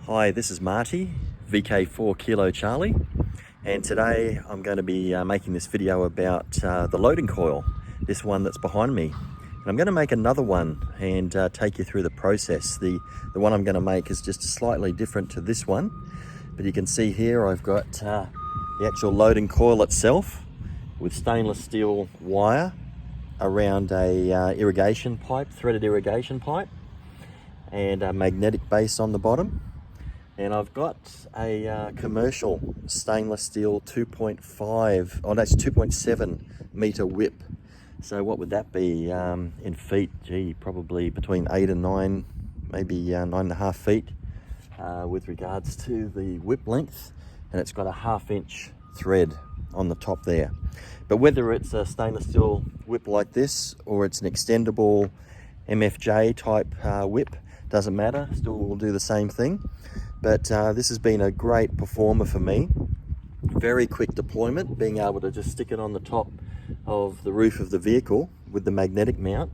Hi, this is Marty, VK4 Kilo Charlie, and today I'm going to be making this video about the loading coil, this one that's behind me. And I'm going to make another one and take you through the process. The one I'm going to make is just slightly different to this one, but you can see here I've got the actual loading coil itself with stainless steel wire around a irrigation pipe, threaded irrigation pipe, and a magnetic base on the bottom. And I've got a commercial stainless steel 2.7 meter whip. So what would that be in feet? Gee, probably between 8 and 9, maybe 9.5 feet with regards to the whip length. And it's got a 1/2 inch thread on the top there. But whether it's a stainless steel whip like this or it's an extendable MFJ type whip, doesn't matter, still will do the same thing. But this has been a great performer for me. Very quick deployment, being able to just stick it on the top of the roof of the vehicle with the magnetic mount.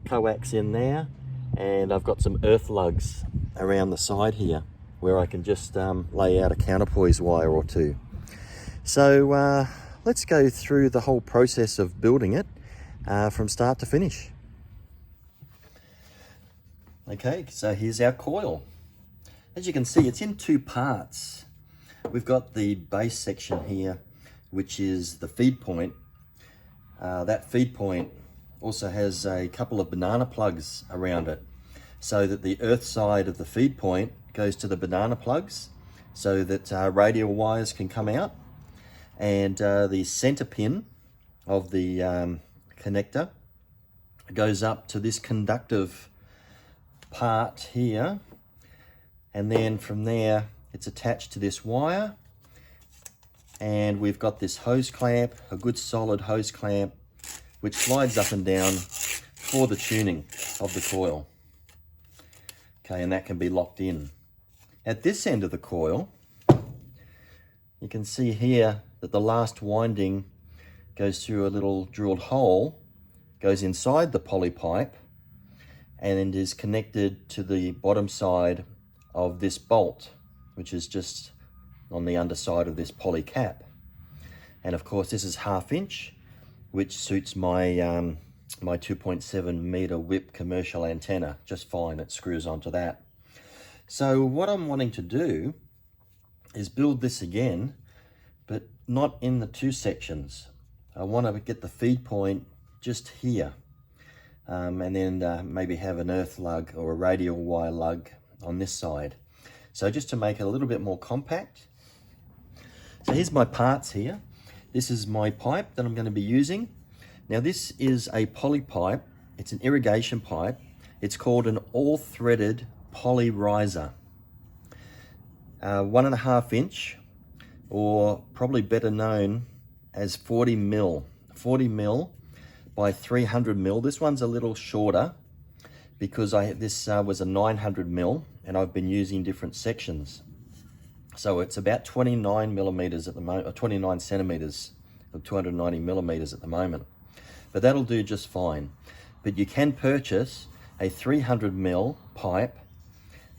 Coax in there, and I've got some earth lugs around the side here where I can just lay out a counterpoise wire or two. So let's go through the whole process of building it from start to finish. Okay, so here's our coil. As you can see, it's in two parts. We've got the base section here, which is the feed point. That feed point also has a couple of banana plugs around it, so that the earth side of the feed point goes to the banana plugs, so that radial wires can come out. And the center pin of the connector goes up to this conductive part here. And then from there, it's attached to this wire. And we've got this hose clamp, a good solid hose clamp, which slides up and down for the tuning of the coil. Okay, and that can be locked in. At this end of the coil, you can see here that the last winding goes through a little drilled hole, goes inside the poly pipe, and is connected to the bottom side of this bolt, which is just on the underside of this poly cap. And of course this is 1/2 inch, which suits my my 2.7 meter whip commercial antenna just fine. It screws onto that. So what I'm wanting to do is build this again, but not in the two sections. I want to get the feed point just here, and then maybe have an earth lug or a radial wire lug on this side. So just to make it a little bit more compact. So here's my parts here. This is my pipe that I'm going to be using. Now this is a poly pipe. It's an irrigation pipe. It's called an all-threaded poly riser. 1.5 inch, or probably better known as 40 mil. 40 mil by 300 mil. This one's a little shorter because this was a 900 mil, and I've been using different sections. So it's about 29 millimeters at the moment, or 29 centimeters of 290 millimeters at the moment. But that'll do just fine. But you can purchase a 300 mil pipe,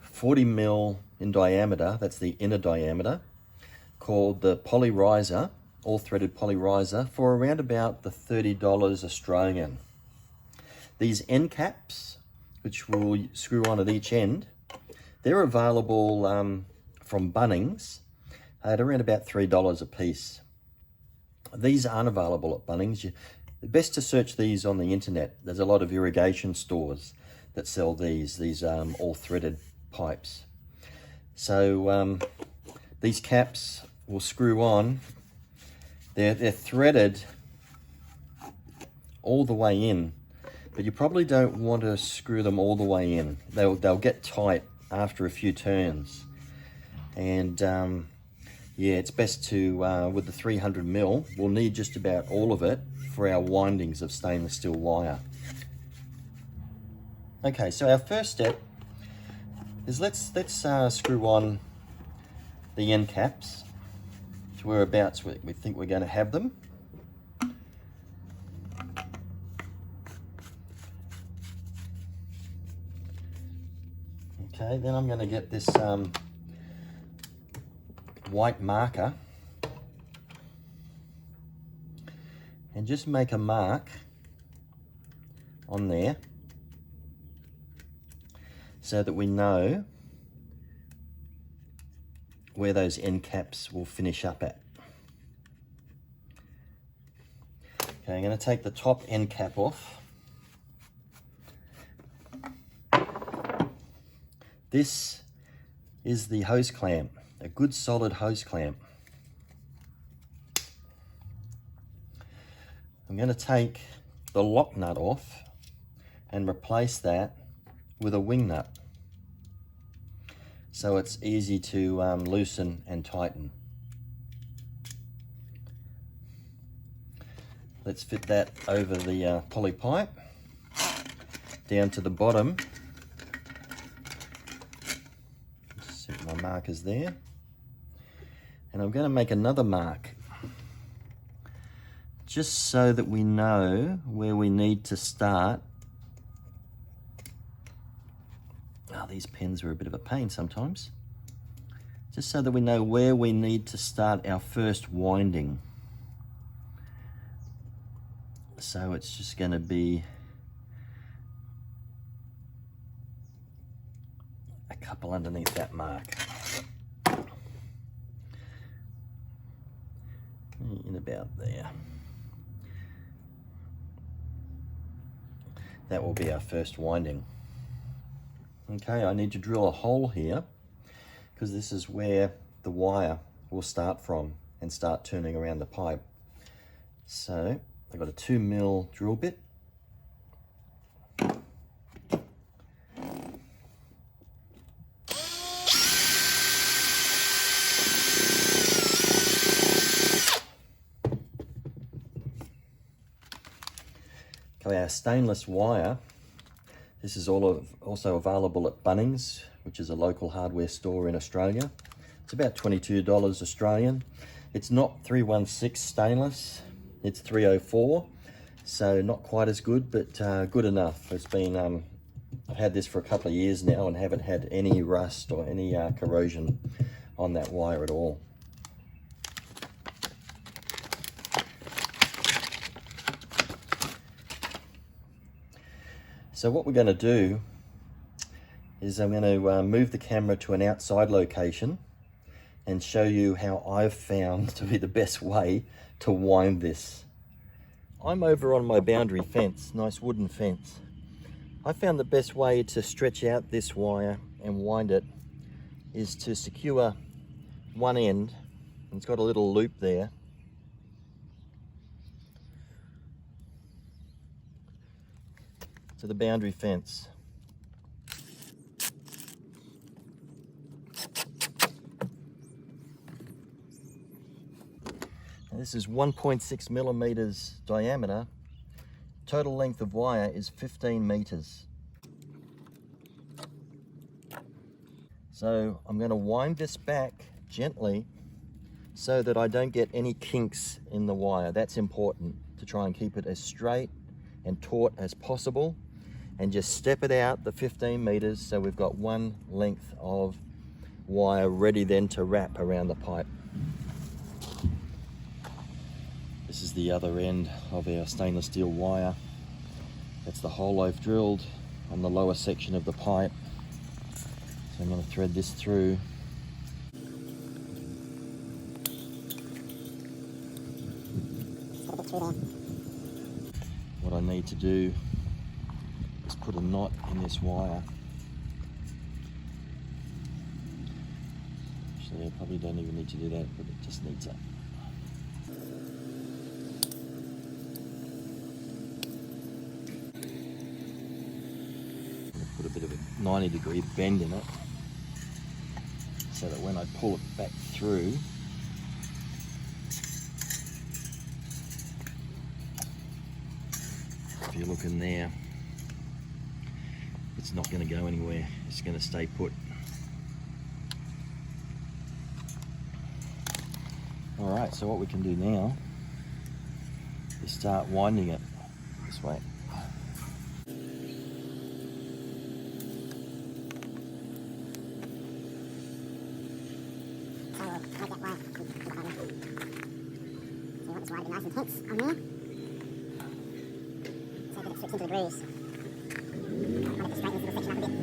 40 mil in diameter, that's the inner diameter, called the poly riser, all threaded poly riser, for around about the $30 Australian. These end caps, which will screw on at each end, they're available from Bunnings at around about $3 a piece. These aren't available at Bunnings. Best to search these on the internet. There's a lot of irrigation stores that sell these all threaded pipes. So these caps will screw on. They're threaded all the way in, but you probably don't want to screw them all the way in. They'll get tight after a few turns. And yeah, it's best to, with the 300 mil, we'll need just about all of it for our windings of stainless steel wire. Okay, so our first step is let's screw on the end caps to whereabouts we think we're going to have them. Okay, then I'm going to get this white marker and just make a mark on there so that we know where those end caps will finish up at. Okay, I'm going to take the top end cap off. This is the hose clamp, a good solid hose clamp. I'm going to take the lock nut off and replace that with a wing nut, so it's easy to loosen and tighten. Let's fit that over the poly pipe down to the bottom. Just set my markers there, and I'm going to make another mark just so that we know where we need to start. Oh, these pens are a bit of a pain sometimes. Just so that we know where we need to start our first winding. So it's just going to be a couple underneath that mark. In about there. That will be our first winding. Okay, I need to drill a hole here because this is where the wire will start from and start turning around the pipe. So I've got a 2mm drill bit. Okay, our stainless wire. This is also available at Bunnings, which is a local hardware store in Australia. It's about $22 Australian. It's not 316 stainless, it's 304, so not quite as good, but good enough. It's been, I've had this for a couple of years now and haven't had any rust or any corrosion on that wire at all. So what we're going to do is I'm going to move the camera to an outside location and show you how I've found to be the best way to wind this. I'm over on my boundary fence, nice wooden fence. I found the best way to stretch out this wire and wind it is to secure one end, and it's got a little loop there, to the boundary fence. And this is 1.6 millimeters diameter. Total length of wire is 15 meters. So I'm going to wind this back gently so that I don't get any kinks in the wire. That's important, to try and keep it as straight and taut as possible, and just step it out the 15 meters so we've got one length of wire ready then to wrap around the pipe. This is the other end of our stainless steel wire. That's the hole I've drilled on the lower section of the pipe. So I'm going to thread this through. What I need to do is put a knot in this wire. Actually, I probably don't even need to do that, but it just needs a put a bit of a 90-degree bend in it so that when I pull it back through, if you look in there, it's not going to go anywhere. It's going to stay put. Alright, so what we can do now is start winding it this way. Just want it nice and tense on there. So that it slips into the grooves. Might have to straighten this little section up a bit.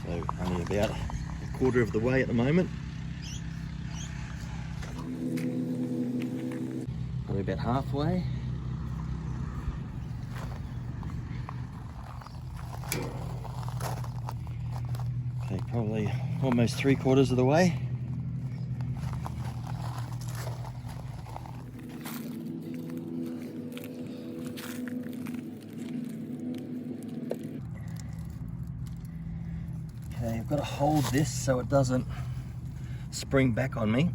So only about a quarter of the way at the moment. Probably about halfway. Okay, probably almost 3/4 of the way. Okay, I've got to hold this so it doesn't spring back on me.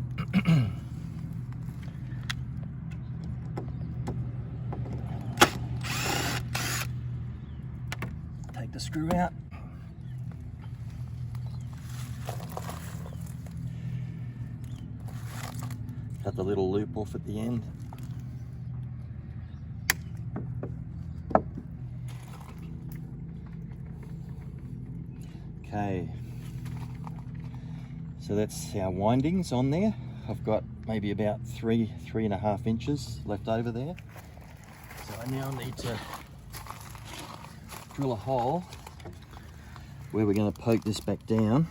Take the screw out. Cut the little loop off at the end. Okay, so that's our windings on there. I've got maybe about 3.5 inches left over there. So I now need to drill a hole where we're going to poke this back down,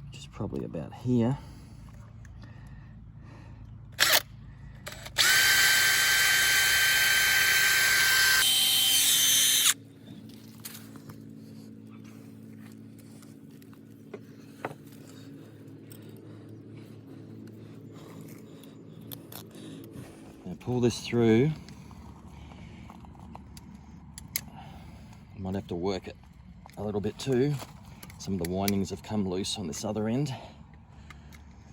which is probably about here. Pull this through. Might have to work it a little bit too. Some of the windings have come loose on this other end.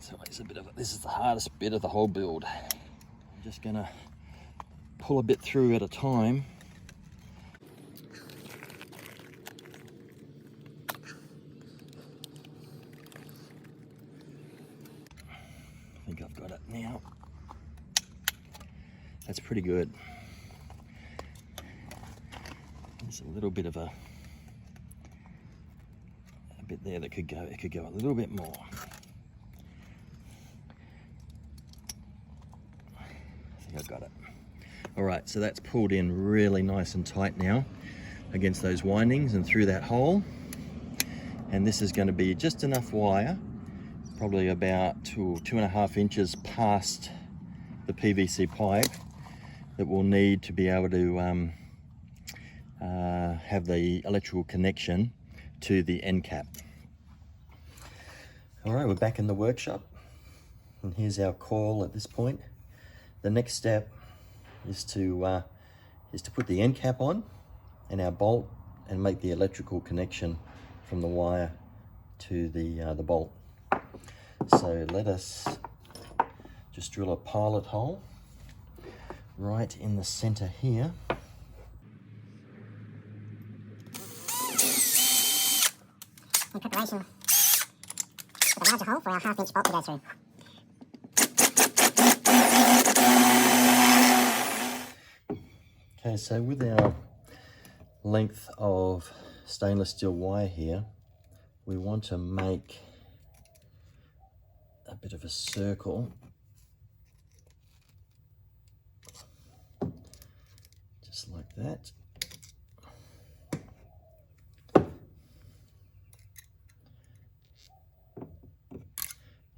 So it's a bit of this is the hardest bit of the whole build. I'm just gonna pull a bit through at a time. I think I've got it now. That's pretty good. There's a little bit of a bit there that could go. It could go a little bit more. I think I've got it. All right, so that's pulled in really nice and tight now against those windings and through that hole. And this is going to be just enough wire, probably about 2.5 inches past the PVC pipe, that we'll need to be able to have the electrical connection to the end cap. All right, we're back in the workshop, and here's our coil at this point. The next step is to put the end cap on and our bolt and make the electrical connection from the wire to the bolt. So let us just drill a pilot hole right in the center here. In preparation for the larger hole for our 1/2 inch bolt to go through. Okay, so with our length of stainless steel wire here, we want to make a bit of a circle. Just like that.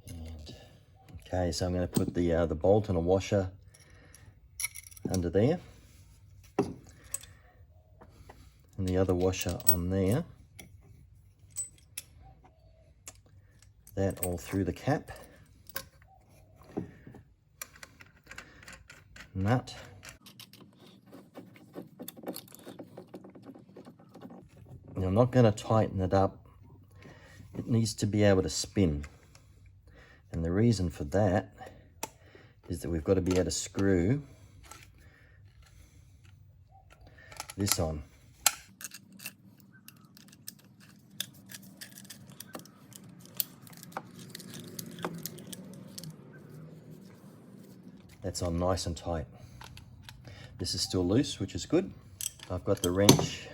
And okay, so I'm going to put the bolt and a washer under there, and the other washer on there. That all through the cap. Nut. Now, I'm not going to tighten it up. It needs to be able to spin. And the reason for that is that we've got to be able to screw this on. That's on nice and tight. This is still loose, which is good. I've got the wrench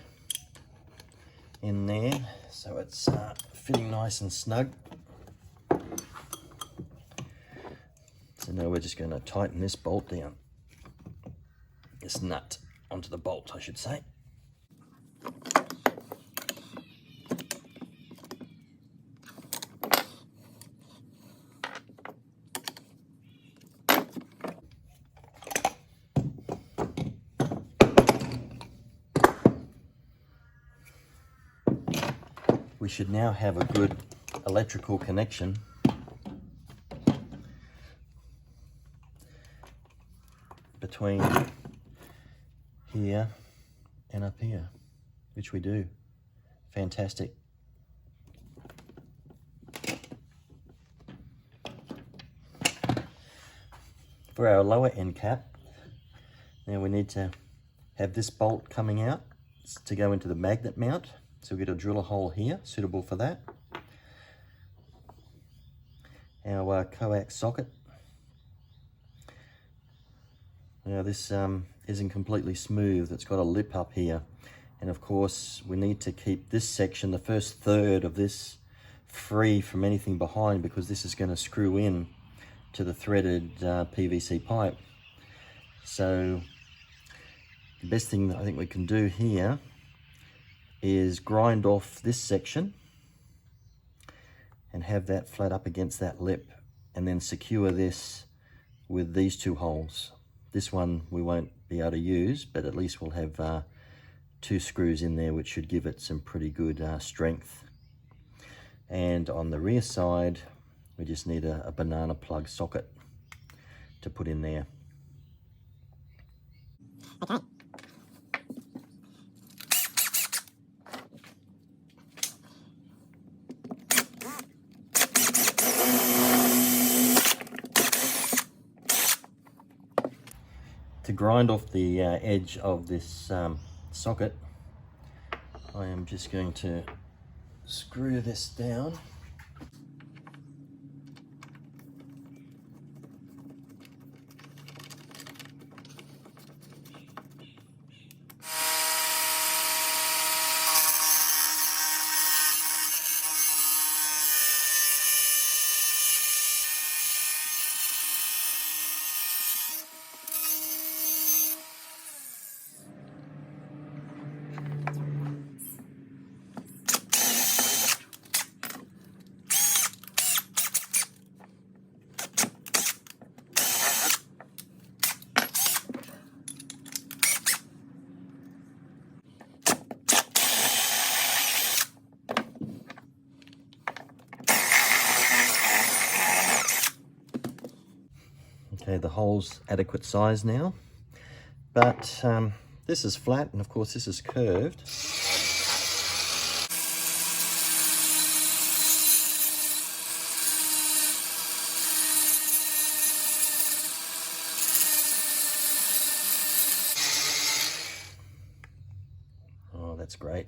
in there, so it's fitting nice and snug. So now we're just going to tighten this bolt down. This nut onto the bolt, I should say. We should now have a good electrical connection between here and up here, which we do. Fantastic. For our lower end cap, now we need to have this bolt coming out to go into the magnet mount. So we're going to drill a hole here, suitable for that. Our coax socket. Now this isn't completely smooth, it's got a lip up here. And of course we need to keep this section, the first third of this, free from anything behind, because this is going to screw in to the threaded PVC pipe. So the best thing that I think we can do here is grind off this section and have that flat up against that lip, and then secure this with these two holes. This one we won't be able to use, but at least we'll have 2 screws in there, which should give it some pretty good strength. And on the rear side, we just need a banana plug socket to put in there. Okay. To grind off the edge of this socket, I am just going to screw this down. Okay, the hole's adequate size now, but this is flat and of course this is curved. Oh, that's great.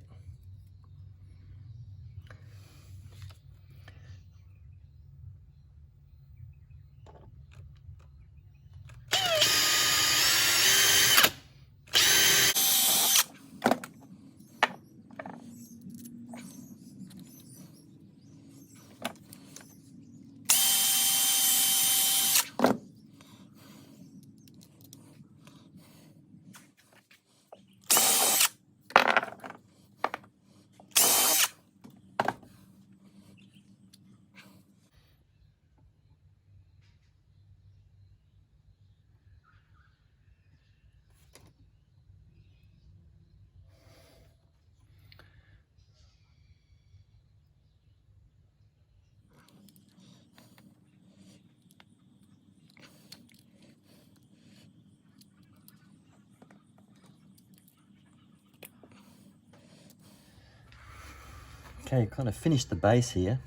Okay, kind of finished the base here.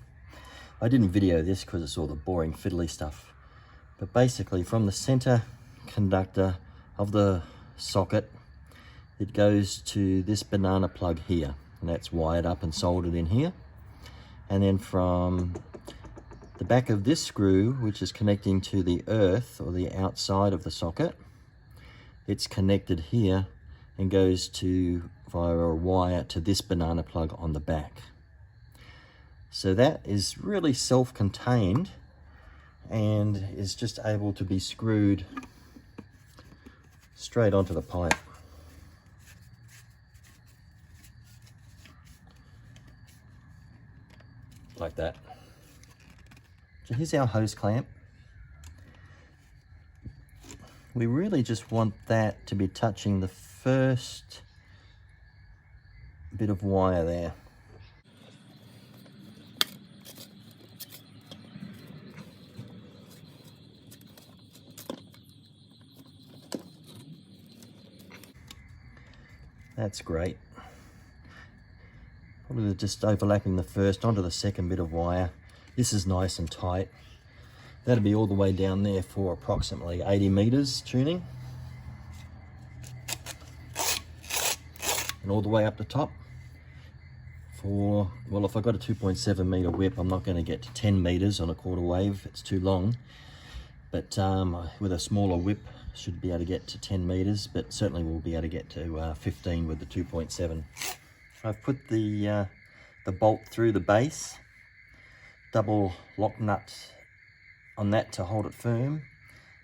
I didn't video this because it's all the boring fiddly stuff. But basically from the center conductor of the socket, it goes to this banana plug here. And that's wired up and soldered in here. And then from the back of this screw, which is connecting to the earth or the outside of the socket, it's connected here and goes to via a wire to this banana plug on the back. So that is really self-contained and is just able to be screwed straight onto the pipe. Like that. So here's our hose clamp. We really just want that to be touching the first bit of wire there. That's great. Probably just overlapping the first onto the second bit of wire. This is nice and tight. That'll be all the way down there for approximately 80 meters tuning. And all the way up the top for, well, if I've got a 2.7 meter whip, I'm not going to get to 10 meters on a quarter wave. It's too long. But with a smaller whip, should be able to get to 10 meters, but certainly we'll be able to get to 15 with the 2.7. I've put the bolt through the base, double lock nut on that to hold it firm,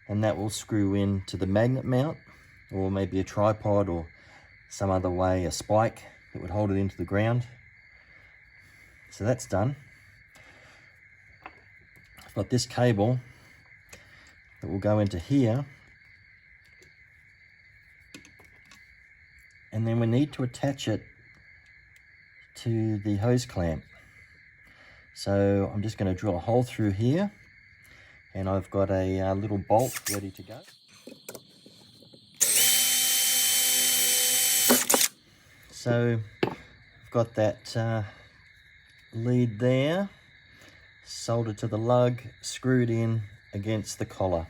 and that will screw in to the magnet mount, or maybe a tripod or some other way, a spike that would hold it into the ground. So that's done. I've got this cable that will go into here, and then we need to attach it to the hose clamp. So I'm just going to drill a hole through here, and I've got a little bolt ready to go. So I've got that lead there, soldered to the lug, screwed in against the collar.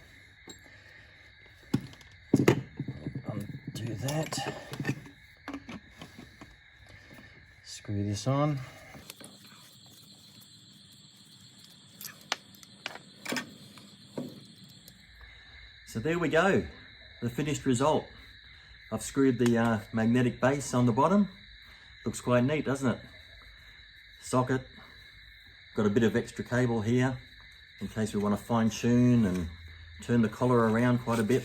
Undo that. Screw this on. So there we go, the finished result. I've screwed the magnetic base on the bottom. Looks quite neat, doesn't it? Socket. Got a bit of extra cable here in case we want to fine tune and turn the collar around quite a bit.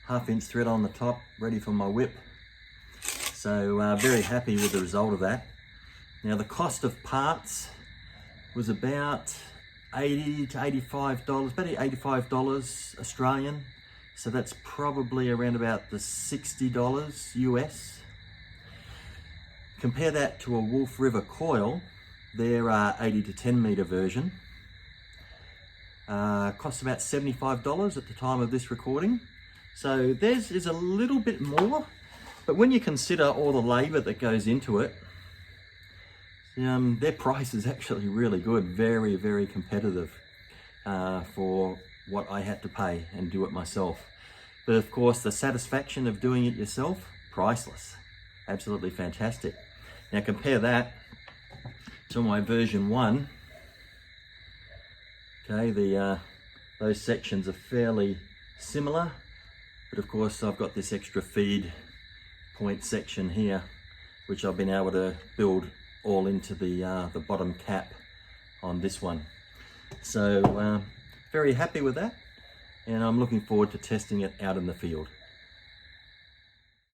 1/2 inch thread on the top, ready for my whip. So very happy with the result of that. Now the cost of parts was about $80 to $85, about $85 Australian. So that's probably around about the $60 US. Compare that to a Wolf River coil. Their 80 to 10 meter version. Costs about $75 at the time of this recording. So theirs is a little bit more, but when you consider all the labor that goes into it, their price is actually really good, very, very competitive for what I had to pay and do it myself. But of course, the satisfaction of doing it yourself, priceless, absolutely fantastic. Now compare that to my version 1. Okay, those sections are fairly similar, but of course I've got this extra feed point section here, which I've been able to build all into the bottom cap on this one. So very happy with that, and I'm looking forward to testing it out in the field.